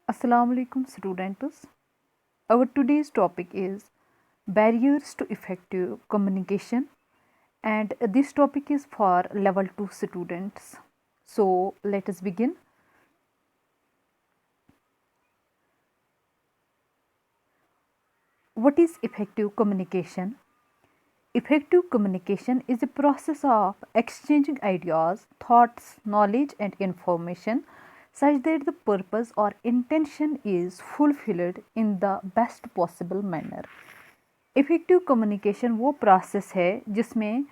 Assalamu alaikum students. Our today's topic is barriers to effective communication, and this topic is for level 2 students. So let us begin. What is effective communication? Effective communication is a process of exchanging ideas, thoughts, knowledge and information such that the purpose or intention is fulfilled in the best possible manner. Effective communication वो process है जिसमें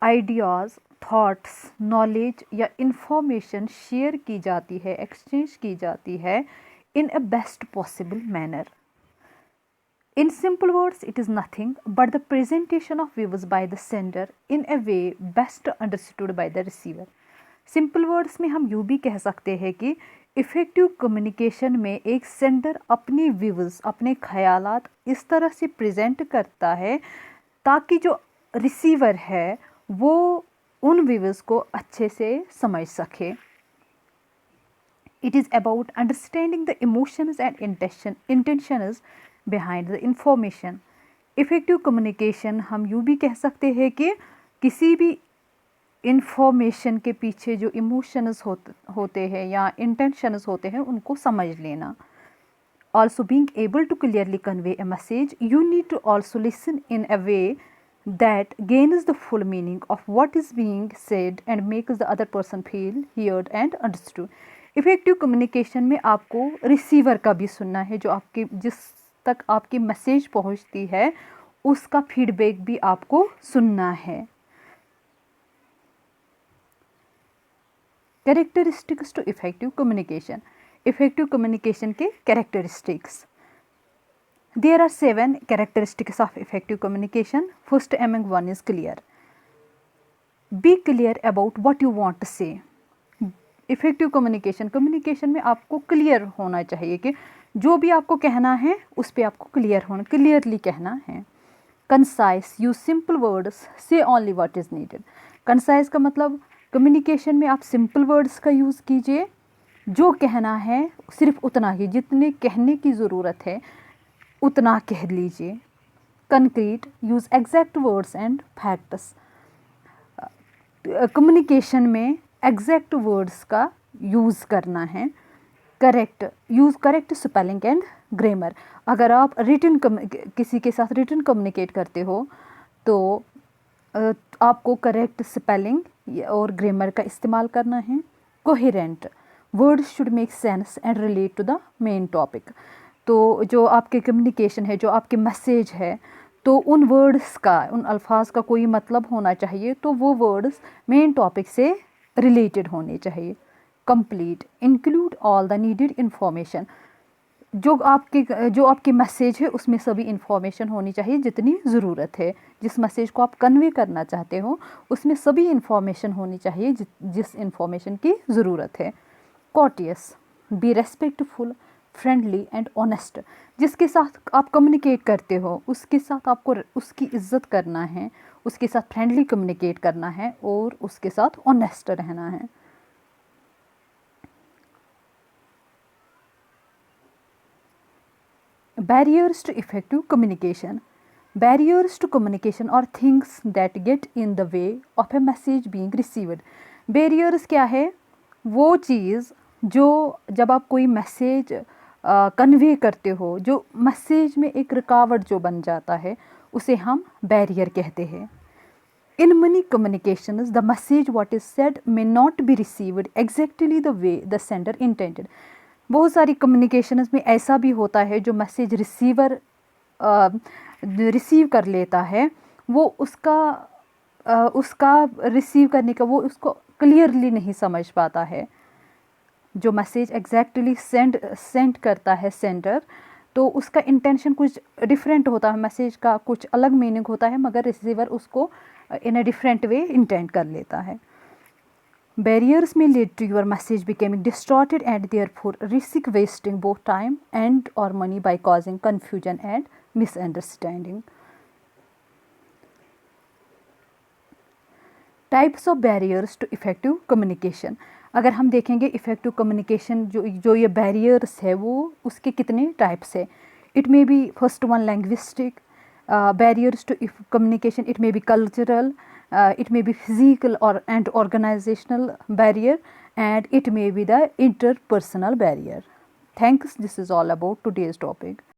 ideas, thoughts, knowledge या information share की जाती है, exchange की जाती है in a best possible manner. In simple words, it is nothing but the presentation of views by the sender in a way best understood by the receiver. Simple words में हम यूँ भी कह सकते हैं कि इफ़ेक्टिव कम्युनिकेशन में एक सेंडर अपनी व्यूज़, अपने ख़यालात इस तरह से प्रेजेंट करता है ताकि जो रिसीवर है वो उन व्यूज़ को अच्छे से समझ सके. It is about understanding the emotions and intentions behind the information. Effective communication हम यूँ भी कह सकते हैं कि किसी भी इंफॉर्मेशन के पीछे जो इमोशंस होते हैं या इंटेंशंस होते हैं उनको समझ लेना. Also being able to clearly convey a message, you need to also listen in a way that gains the full meaning of what is being said and makes the other person feel heard and understood. Effective communication में आपको receiver का भी सुनना है, जो आपके जिस तक आपकी मैसेज पहुंचती है उसका फीडबैक भी आपको सुनना है. Characteristics to effective communication. Effective communication के characteristics. There are 7 characteristics of effective communication. First among one is clear. Be clear about what you want to say. Effective communication में आपको क्लियर होना चाहिए कि जो भी आपको कहना है उस पर आपको क्लियरली कहना है. कंसाइज, यूज सिंपल वर्ड्स, से only what is needed. Concise का मतलब कम्युनिकेशन में आप सिंपल वर्ड्स का यूज़ कीजिए, जो कहना है सिर्फ उतना ही, जितने कहने की ज़रूरत है उतना कह लीजिए. Concrete, use exact words and facts. Communication में एग्जैक्ट वर्ड्स का यूज़ करना है. Correct, use correct spelling and grammar. अगर आप किसी के साथ रिटन कम्युनिकेट करते हो तो आपको करेक्ट स्पेलिंग और ग्रामर का इस्तेमाल करना है. Coherent, words should make sense and relate to the main topic. तो जो आपके कम्युनिकेशन है, जो आपके मैसेज है, तो उन वर्ड्स का, उन अल्फाज का कोई मतलब होना चाहिए, तो वो वर्ड्स मेन टॉपिक से रिलेटेड होने चाहिए. Complete, include all the needed information. जो आपकी मैसेज है उसमें सभी इंफॉर्मेशन होनी चाहिए जितनी ज़रूरत है. जिस मैसेज को आप कन्वे करना चाहते हो उसमें सभी इंफॉर्मेशन होनी चाहिए जिस इंफॉर्मेशन की ज़रूरत है. Courteous, be respectful, friendly and honest. जिसके साथ आप कम्युनिकेट करते हो उसके साथ आपको उसकी इज्जत करना है, उसके साथ फ्रेंडली कम्युनिकेट करना है और उसके साथ ऑनेस्ट रहना है. Barriers to effective communication. Barriers to communication are things that get in the way of a message being received. Barriers क्या है? वो चीज़ जो जब आप कोई मैसेज कन्वे करते हो, जो मैसेज में एक रुकावट जो बन जाता है उसे हम बैरियर कहते हैं. In many communications, the message what is said may not be received exactly the way the sender intended. बहुत सारी कम्युनिकेशंस में ऐसा भी होता है जो मैसेज रिसीवर रिसीव कर लेता है, वो उसका रिसीव करने का वो उसको क्लियरली नहीं समझ पाता है. जो मैसेज एग्जैक्टली सेंड करता है सेंडर, तो उसका इंटेंशन कुछ डिफरेंट होता है, मैसेज का कुछ अलग मीनिंग होता है, मगर रिसीवर उसको इन अ डिफरेंट वे इंटेंड कर लेता है. Barriers may lead to your message becoming distorted and therefore risk wasting both time and or money by causing confusion and misunderstanding. Types of barriers to effective communication. अगर हम देखेंगे effective communication जो ये barriers है वो उसके कितने types है. It may be first one linguistic barriers to communication. It may be cultural, it may be physical and organizational barrier, and it may be the interpersonal barrier. Thanks. This is all about today's topic.